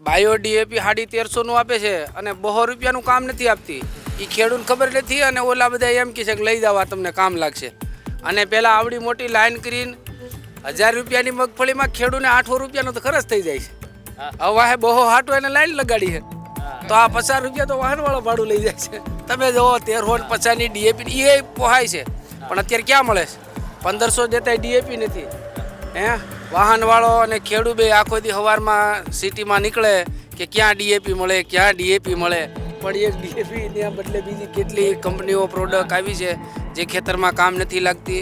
Bio DAP 1350 આપે છે અને 200 રૂપિયાનું કામ નથી આપતી. એ ખેડૂતને ખબર નથી અને ઓલા બધા એમ કહે છે કે લઈ જાવ તમને કામ લાગશે. અને પહેલાં આવડી મોટી લાઈન કરીને 1000 રૂપિયાની મગફળીમાં ખેડૂતને 800 રૂપિયાનો તો ખર્ચ થઈ જાય છે. હવે વાહે બહુ હાટું એને લાઈન લગાડી છે તો આ 50 રૂપિયા તો વાહનવાળો ભાડું લઈ જાય છે. તમે જુઓ 1350ની ડીએપી એ પોહાય છે પણ અત્યારે ક્યાં મળે છે? 1500 દેતા ડીએપી નથી. વાહનવાળો અને ખેડૂત બે આખો દી સવારમાં સિટીમાં નીકળે કે ક્યાં ડીએપી મળે ક્યાં ડીએપી મળે, પણ એક ડીએપીના બદલે બીજી કેટલી કંપનીઓ પ્રોડક્ટ આવી છે જે ખેતરમાં કામ નથી લાગતી,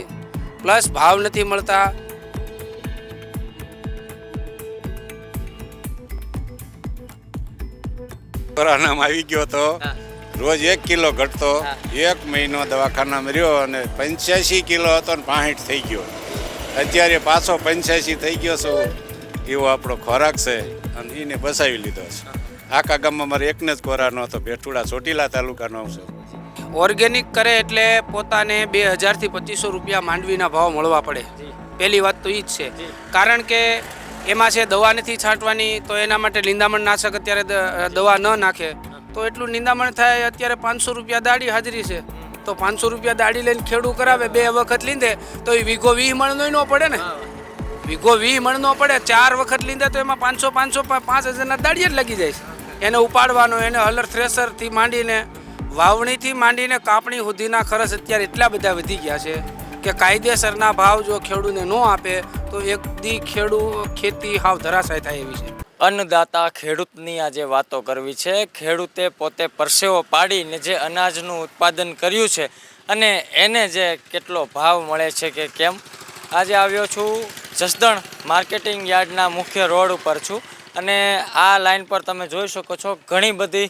પ્લસ ભાવ નથી મળતા. કોરોનામાં આવી ગયો તો રોજ 1 કિલો ઘટતો, 1 મહિનો દવાખાનામાં રહ્યો અને 85 કિલો હતો ને 65 થઈ ગયો. અત્યારે પાછો 85 થઈ ગયો છું. એવો આપણો ખોરાક છે અને એને બસાવી લીધો છે. આખા ગામમાં મારે એકને જ કોરાનો હતો, ભેઠુડા ચોટીલા તાલુકાનો છું. ઓર્ગેનિક કરે એટલે પોતાને 2000 થી 2500 રૂપિયા માંડવીના ભાવ મળવા પડે. પહેલી વાત તો એ જ છે, કારણ કે એમાં છે દવા નથી છાંટવાની, તો એના માટે નિંદામણ નાશક અત્યારે દવા ન નાખે તો એટલું નિંદામણ થાય. અત્યારે 500 રૂપિયા દાડી હાજરી છે, તો 500 રૂપિયા દાડી લઈને ખેડૂત કરાવે, 2 વખત લીધે તો એ વીઘો 20 મણનો ન પડે ને. વીઘો 20 મણનો પડે, 4 વખત લીધે તો એમાં 500 5000ના દાડીએ જ લગી જાય છે. એને ઉપાડવાનો, એને હલર થ્રેસરથી માંડીને વાવણીથી માંડીને કાપણી સુધીના ખર્ચ અત્યારે એટલા બધા વધી ગયા છે કે કાયદેસરના ભાવ જો ખેડૂતને ન આપે તો એક દી ખેતી હાવ ધરાશાય થાય એવી છે. અન્નદાતા ખેડૂતની આજે વાતો કરવી છે. ખેડૂતે પોતે પરસેવો પાડીને જે અનાજનું ઉત્પાદન કર્યું છે અને એને જે કેટલો ભાવ મળે છે કે કેમ. આજે આવ્યો છું જસદણ માર્કેટિંગ યાર્ડના મુખ્ય રોડ ઉપર છું અને આ લાઈન પર તમે જોઈ શકો છો ઘણી બધી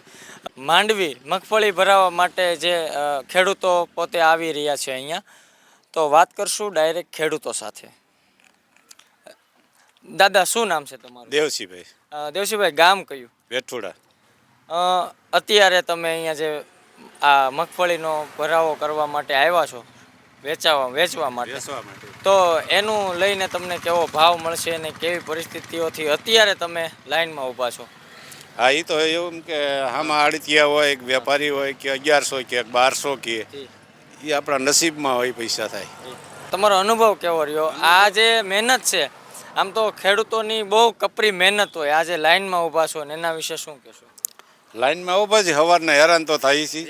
માંડવી મગફળી ભરાવવા માટે જે ખેડૂતો પોતે આવી રહ્યા છે અહીંયા. તો વાત કરશું ડાયરેક્ટ ખેડૂતો સાથે. દાદા શું નામ છે તમારું? દેવસીભાઈ. દેવસીભાઈ, ગામ કયું? ભેઠુડા. અત્યારે તમે અહીંયા જે આ મગફળીનો ભરાવો કરવા માટે આવ્યા છો, વેચવા માટે, તો એનું લઈને તમને કેવો ભાવ મળશે અને કેવી પરિસ્થિતિઓથી અત્યારે તમે લાઈનમાં ઊભા છો? હા, એ તો એવું કે આમાં આડતિયા હોય, વેપારી હોય કે 1100 કે 1200 કે એ આપણા નસીબમાં હોય, પૈસા થાય. તમારો અનુભવ કેવો રહ્યો? આ જે મહેનત છે, આમ તો ખેડૂતોની બહુ કપરી મહેનત હોય, આજે લાઈનમાં ઊભા છો ને એના વિશે શું કહેશો? લાઈનમાં ઊભા છે, સવારના હેરાન તો થાય છે.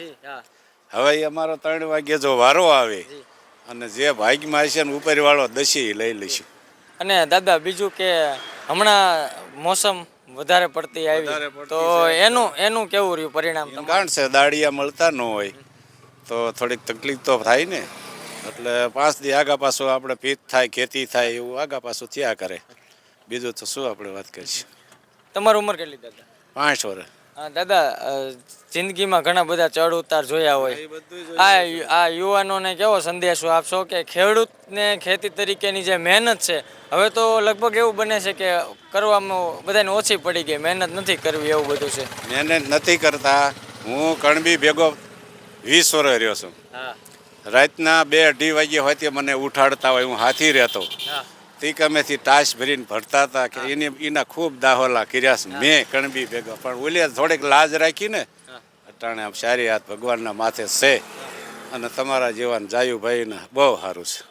હવે અમારો 3 વાગ્યે જો વારો આવે અને જે ભાગમાં હશે ને ઉપરવાળો દસી લઈ લઈશું. અને દાદા બીજું કે હમણાં મોસમ વધારે પડતી આવી તો એનું કેવું રહ્યું પરિણામ? કારણ છે દાળિયા મળતા ન હોય તો થોડીક તકલીફ તો થાય ને, એટલે 5 દી આગા પાછું આપણે પીત થાય, ખેતી થાય, એવું આગા પાછું થયા કરે. બીજું તો શું આપણે વાત કરીશું. તમારી ઉંમર કેટલી દાદા? 5 વર્ષ. હા દાદા, જિંદગીમાં ઘણા બધા ચડ ઉતાર જોયા હોય, આ યુવાનોને કેવો સંદેશો આપશો કે ખેડૂતને ખેતી તરીકેની જે મહેનત છે હવે તો લગભગ એવું બને છે કે કરવામાં બધાને ઓછી પડી ગઈ, મહેનત નથી કરવી એવું બધું છે? મહેનત નથી કરતા. હું કણબી ભેગો 20 વર્ષ રહ્યો છું. રાતના 2-2:30 વાગ્યે હોય તે મને ઉઠાડતા હોય, હું હાથી રહેતો. તીકમેથી ટાશ ભરીને ભરતા હતા કે એના ખૂબ દાહોલા કર્યા છે મેં કણબી ભેગા. પણ ઓલી થોડીક લાજ રાખીને અટાણે આમ સારી હાથ ભગવાનના માથે છે અને તમારા જેવાને જાયુભાઈને બહુ સારું છે.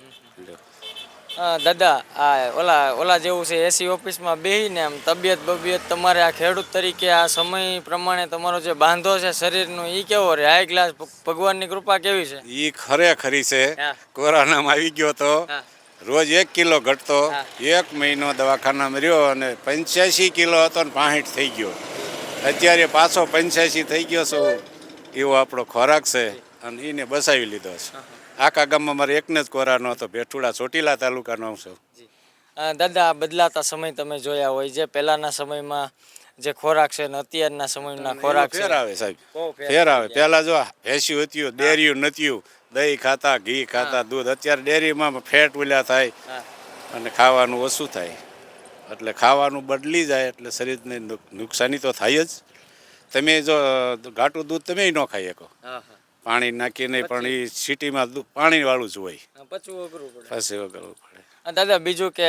દાદા, આ ઓલા જેવું છે એસી ઓફિસમાં બેસીને આમ તબિયત તમારે આ ખેડૂત તરીકે આ સમય પ્રમાણે તમારો જે બાંધો છે શરીરનો એ કેવો રહે? હાઈ ક્લાસ, ભગવાનની કૃપા કેવી છે? એ ખરેખરી છે. કોરોનામાં આવી ગયો તો રોજ 1 કિલો ઘટતો, 1 મહિનો દવાખાનામાં રહ્યો અને 85 કિલો હતો ને 65 થઈ ગયો. અત્યારે પાછો 85 થઈ ગયો છું. એવો આપણો ખોરાક છે અને એને બસાવી લીધો છે. આખા ગામમાં મારે એકને જ કોરાનો હતો, ભેઠુડા ચોટીલા તાલુકાનો છું. દાદા, આ બદલાતા સમય તમે જોયા હોય, જે પહેલાના સમયમાં જે ખોરાક છે ને અત્યારના સમયના ખોરાક છે, ફેર આવે સાહેબ, ફેર આવે. પહેલા જો ભેંસ્યું હતું, ડેરીયું નહોતું, દહીં ખાતા, ઘી ખાતા, દૂધ. અત્યારે ડેરીમાં ફેટ ઉલ્યા થાય અને ખાવાનું ઓછું થાય, એટલે ખાવાનું બદલી જાય એટલે શરીરને નુકસાની તો થાય જ. તમે જો ઘાટું દૂધ તમે ન ખાઈ શકો, પાણી નાખીને, પણ એ સિટીમાં પાણીવાળું જ હોય, પછી વગરવું પડે. દાદા બીજું કે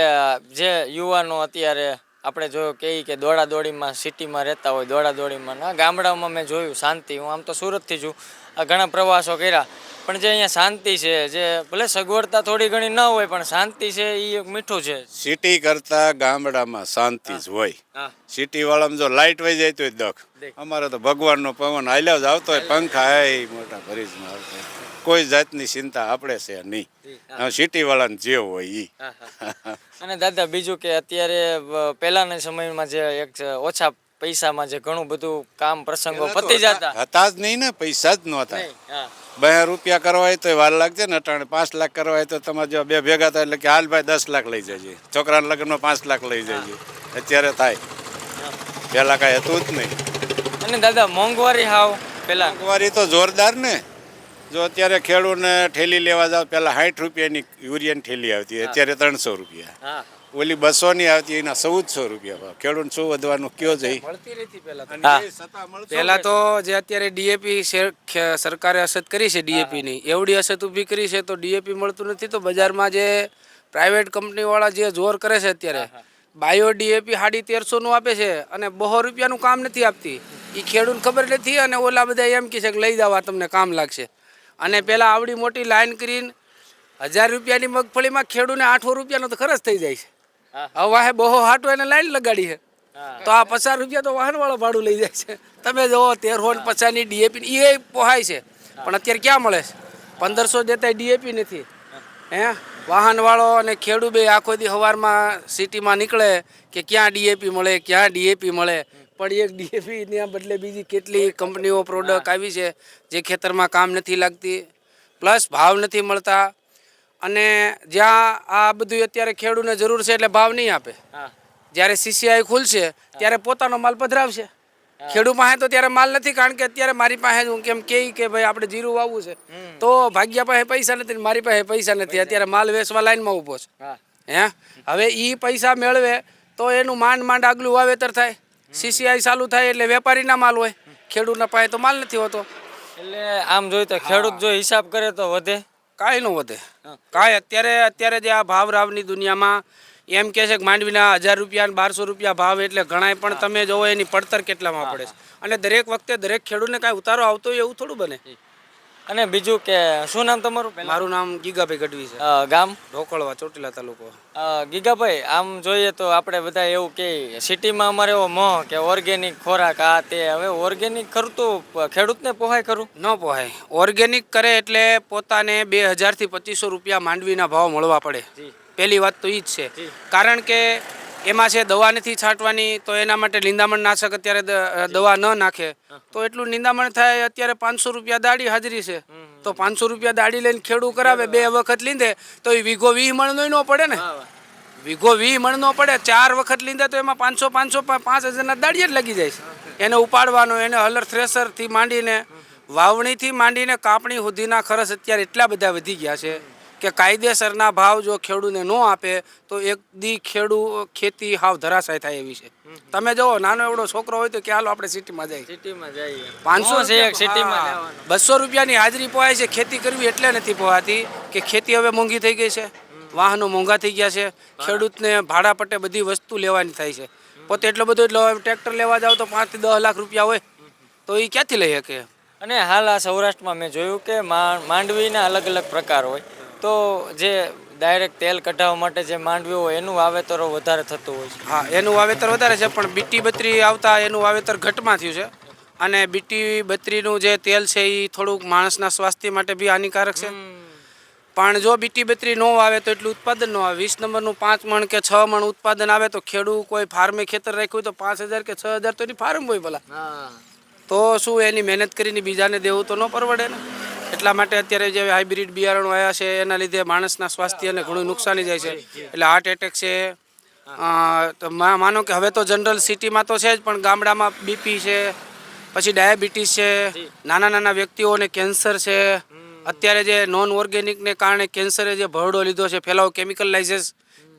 જે યુવાનો અત્યારે આપણે જો કહીએ કે દોડાદોડીમાં સિટીમાં રહેતા હોય દોડાદોડીમાં ના ગામડાઓમાં મેં જોયું શાંતિ. હું આમ તો સુરતથી છું, આ ઘણા પ્રવાસો કર્યા, પણ જે અહીંયા શાંતિ છે, જે ભલે સગવડતા થોડી ઘણી ન હોય પણ શાંતિ છે એ એક મીઠું છે. સિટી કરતા ગામડામાં શાંતિ જ હોય. હા સિટી વાળામાં જો લાઇટ વહી જાય તો દખ. અમારે તો ભગવાનનો પવન હાલ્યો જ આવતો હોય, પંખા હે મોટા ભરીજમાં આવતો હોય. કોઈ જાતની ચિંતા આપણે છે નહીં. સિટી વાળાને જે હોય ઈ. અને દાદા બીજું કે અત્યારે પહેલાના સમયમાં જે એક ઓછા પૈસામાં જે ઘણું બધું કામ પ્રસંગો પતી જતા હતા જ નહીં ને, પૈસા જ નહોતા. હા 2 રૂપિયા કરવા હોય તો વાર લાગશે ને. અટાણે 5 લાખ કરવા હોય તો તમારે જો બે ભેગા થાય એટલે કે હાલ ભાઈ 10 લાખ લઈ જજે, છોકરાના લગ્નમાં 5 લાખ લઈ જજે. અત્યારે થાય, પેલા કાંઈ હતું જ નહીં. અને દાદા મોંઘવારી હાવ પેલા મોંઘવારી તો જોરદાર ને. જો અત્યારે ખેડૂતને ઠેલી લેવા જાવ, પેલા 60 રૂપિયાની યુરિયાની ઠેલી આવતી, અત્યારે 300 રૂપિયા. હા ઓલી 200 ની આવતી, એના 1400 રૂપિયા ભાવ. ખેડૂત શું વધવાનું કયો જઈ? મળતી નથી પહેલા તો. હા. પહેલા તો જે અત્યારે ડીએપી સરકારે અસત કરી છે ડીએપીની, એવડી અસત ઊભી કરી છે તો ડીએપી મળતું નથી. તો બજારમાં જે પ્રાઇવેટ કંપનીવાળા જે જોર કરે છે અત્યારે, બાયો ડીએપી 1350 નું આપે છે અને 200 રૂપિયાનું કામ નથી આપતી. એ ખેડૂત ખબર નથી અને ઓલા બધા એમ કહે છે કે લઈ જાવ, તમને કામ લાગશે. અને પહેલાં આવડી મોટી લાઈન કરીને 1000 રૂપિયાની મગફળીમાં ખેડૂતને 800 રૂપિયાનો તો ખર્ચ થઈ જાય છે. હવે વાહે બહુ હાટો એને લાઈન લગાડી છે તો આ 50 રૂપિયા તો વાહનવાળો ભાડું લઈ જાય છે. તમે જુઓ 1350 ડીએપી એ પોહાય છે, પણ અત્યારે ક્યાં મળે છે? 1500 દેતા ડીએપી નથી. વાહનવાળો અને ખેડૂત બે આખો દી સવારમાં સિટીમાં નીકળે કે ક્યાં ડીએપી મળે, ક્યાં ડીએપી મળે. પણ એક ડીએપીના બદલે બીજી કેટલી કંપનીઓ પ્રોડક્ટ આવી છે જે ખેતરમાં કામ નથી લાગતી, પ્લસ ભાવ નથી મળતા. અને જ્યાં આ બધું અત્યારે ખેડૂતને જરૂર છે એટલે ભાવ નહીં આપે. જ્યારે સીસીઆઈ ખુલશે ત્યારે પોતાનો માલ પધરાવશે. ખેડૂત પાસે તો ત્યારે માલ નથી, કારણ કે અત્યારે મારી પાસે હું કેમ કહી કે ભાઈ આપણે જીરું વાવવું છે તો ભાગ્યા પાસે પૈસા નથી, મારી પાસે પૈસા નથી. અત્યારે માલ વેચવા લાઈનમાં ઊભો છે. હવે એ પૈસા મેળવે તો એનું માંડ આગલું વાવેતર થાય. સીસીઆઈ ચાલુ થાય એટલે વેપારીના માલ હોય, ખેડૂતના પાસે તો માલ નથી હોતો. એટલે આમ જોઈએ તો ખેડૂત જો હિસાબ કરે તો વધે, કાંઈ ન વધે કાંઈ. અત્યારે જે આ ભાવ રાવની દુનિયામાં એમ કહે છે કે માંડવીના 1000 રૂપિયા 1200 રૂપિયા ભાવ, એટલે ઘણાય પણ તમે જોવો એની પડતર કેટલામાં પડે છે. અને દરેક વખતે દરેક ખેડૂતને કાંઈ ઉતારો આવતો હોય એવું થોડું બને. અને બીજું કે શું નામ તમારું? મારું નામ ગીગાભાઈ ગઢવી છે, ગામ ઢોકળવા, ચોટીલા તાલુકો. ગીગાભાઈ આમ જોઈએ તો આપણે બધા એવું કે સિટીમાં અમારે એવો મોહ કે ઓર્ગેનિક ખોરાક આ તે, હવે ઓર્ગેનિક ખરું તો ખેડૂતને પોહાય ખરું? ન પોહાય. ઓર્ગેનિક કરે એટલે પોતાને 2000 થી 2500 રૂપિયા માંડવીના ભાવ મળવા પડે. પહેલી વાત તો એ જ છે, કારણ કે એમાં છે દવા નથી છાંટવાની, તો એના માટે નિંદામણ નાશક અત્યારે દવા ન નાખે તો એટલું નિંદામણ થાય. અત્યારે 500 રૂપિયા દાડી હાજરી છે, તો 500 રૂપિયા દાડી લઈને ખેડૂત કરાવે, 2 વખત લીધે તો એ વીઘો 20 મણનો ન પડે ને. વીઘો 20 મણનો પડે, 4 વખત લીધે તો એમાં 500 5000ના દાડીએ જ લગી જાય છે. એને ઉપાડવાનો, એને હલર થ્રેસરથી માંડીને વાવણીથી માંડીને કાપણી સુધીના ખર્ચ અત્યારે એટલા બધા વધી ગયા છે કે કાયદેસરના ભાવ જો ખેડૂતને ન આપે તો એક દી ખેતી હાવ ધરાશાય થાય એવી છે. તમે જુઓ નાનો એવડો છોકરો હોય તો કે હાલો આપણે સિટીમાં જઈએ, 500 સિટીમાં 200 રૂપિયાની હાજરી પોહાય છે. ખેતી કરવી એટલે નથી પોહાતી કે ખેતી હવે મોંઘી થઈ ગઈ છે, વાહનો મોંઘા થઈ ગયા છે, ખેડૂતને ભાડા પટ્ટે બધી વસ્તુ લેવાની થાય છે. પોતે એટલો બધો ટ્રેક્ટર લેવા જાવ તો 5 થી 10 લાખ રૂપિયા હોય તો એ ક્યાંથી લઈ શકે. અને હાલ આ સૌરાષ્ટ્રમાં મેં જોયું કે માંડવીના અલગ અલગ પ્રકાર હોય, તો જે ડાયરેક્ટ તેલ કઢાવવા માટે જે માંડવી હોય એનું વાવેતરો વધારે થતું હોય છે. હા, એનું વાવેતર વધારે છે, પણ બીટી બત્રી આવતા એનું વાવેતર ઘટમાં થયું છે. અને બીટી બત્રીનું જે તેલ છે એ થોડુંક માણસના સ્વાસ્થ્ય માટે બી હાનિકારક છે. પણ જો બીટી બત્રી ન આવે તો એટલું ઉત્પાદન ન આવે. 20 નંબરનું 5 મણ કે 6 મણ ઉત્પાદન આવે તો ખેડૂત કોઈ ફાર્મે ખેતર રાખ્યું હોય તો 5000 કે 6000 તો એની ફાર્મ હોય ભલા. તો શું એની મહેનત કરીને બીજાને દેવું તો ન પરવડે ને. એટલા માટે અત્યારે જે હાઇબ્રિડ બિયારણો આવ્યા છે એના લીધે માણસના સ્વાસ્થ્યને ઘણું નુકસાની જાય છે. એટલે હાર્ટ એટેક છે, માનો કે હવે તો જનરલ સિટીમાં તો છે જ, પણ ગામડામાં બીપી છે, પછી ડાયાબિટીસ છે, નાના નાના વ્યક્તિઓને કેન્સર છે. અત્યારે જે નોન ઓર્ગેનિકને કારણે કેન્સરે જે ભરડો લીધો છે, ફેલાવો કેમિકલાઇઝેસ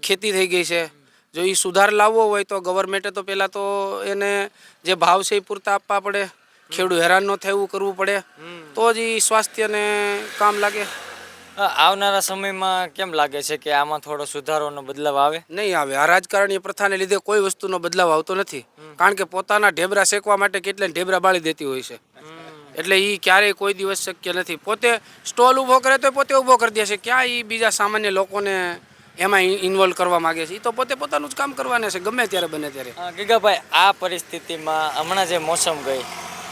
ખેતી થઈ ગઈ છે. જો એ સુધાર લાવવો હોય તો ગવર્મેન્ટે તો પહેલાં તો એને જે ભાવ છે એ પૂરતા આપવા પડે, ખેડૂત હેરાન ન થાય એવું કરવું પડે, તો જ એ સ્વાસ્થ્યને કામ લાગે. આવનારા સમયમાં કેમ લાગે છે કે આમાં થોડો સુધારોનો બદલાવ આવે? નહીં આવે. આ રાજકારણીય પ્રથાને લીધે કોઈ વસ્તુનો બદલાવ આવતો નથી. કારણ કે પોતાના ઢેબરા શેકવા માટે કેટલાય ઢેબરા બાળી દેતી હોય છે. એટલે એ ક્યારેય કોઈ દિવસ શક્ય નથી. પોતે સ્ટોલ ઊભો કરે તો પોતે ઊભો કરી દે છે. ક્યાં એ બીજા સામાન્ય લોકોને એમાં ઇન્વોલ્વ કરવા માગે છે? એ તો પોતે પોતાનું જ કામ કરવાના છે, ગમે ત્યારે બને ત્યારે. ગીગાભાઈ, આ પરિસ્થિતિમાં હમણાં જે મોસમ ગઈ,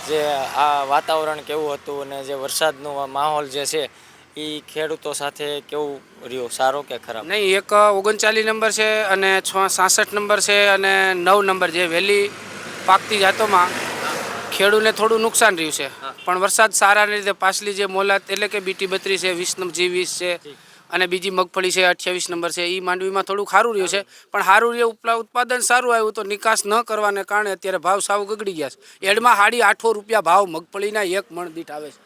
જે આ વાતાવરણ કેવું હતું અને જે વરસાદનો માહોલ જે છે એ ખેડૂતો સાથે કેવું રહ્યું, સારો કે ખરાબ? નહીં, એક 39 નંબર છે અને 66 નંબર છે અને 9 નંબર જે વહેલી પાકતી જાતોમાં ખેડૂને થોડું નુકસાન રહ્યું છે. પણ વરસાદ સારાને લીધે પાછલી જે મોલાત એટલે કે BT 32 છે, 20 G20 છે અને બીજી મગફળી છે 28 નંબર છે, એ માંડવીમાં થોડું સારું રહ્યું છે. પણ સારું રહ્યું, ઉત્પાદન સારું આવ્યું તો નિકાસ ન કરવાને કારણે અત્યારે ભાવ સાવ ગગડી ગયા છે. એડમાં 8.5 રૂપિયા ભાવ મગફળીના 1 મણ દીઠ આવે છે.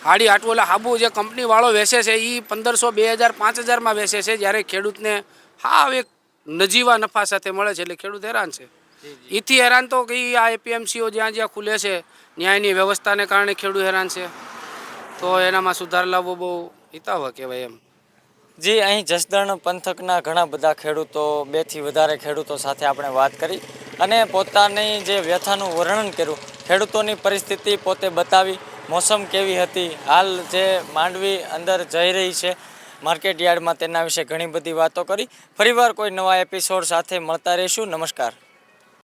8.5 એટલે હાબુ જે કંપની વાળો વેચે છે એ 1500, 2000, 5000માં વેચે છે, જ્યારે ખેડૂતને હાવ એક નજીવા નફા સાથે મળે છે. એટલે ખેડૂત હેરાન છે. એથી હેરાન તો કે આ APMCઓ જ્યાં જ્યાં ખુલે છે ન્યાયની વ્યવસ્થાને કારણે ખેડૂત હેરાન છે. તો એનામાં સુધાર લાવવો બહુ હિતાવહ કહેવાય એમ. જી, અહીં જસદણ પંથકના ઘણા બધા ખેડૂતો, 2 થી વધારે ખેડૂતો સાથે આપણે વાત કરી અને પોતાની જે વ્યથાનું વર્ણન કર્યું, ખેડૂતોની પરિસ્થિતિ પોતે બતાવી, મોસમ કેવી હતી, હાલ જે માંડવી અંદર જઈ રહી છે માર્કેટ યાર્ડમાં, તેના વિશે ઘણી બધી વાતો કરી. ફરીવાર કોઈ નવા એપિસોડ સાથે મળતા રહીશું. નમસ્કાર.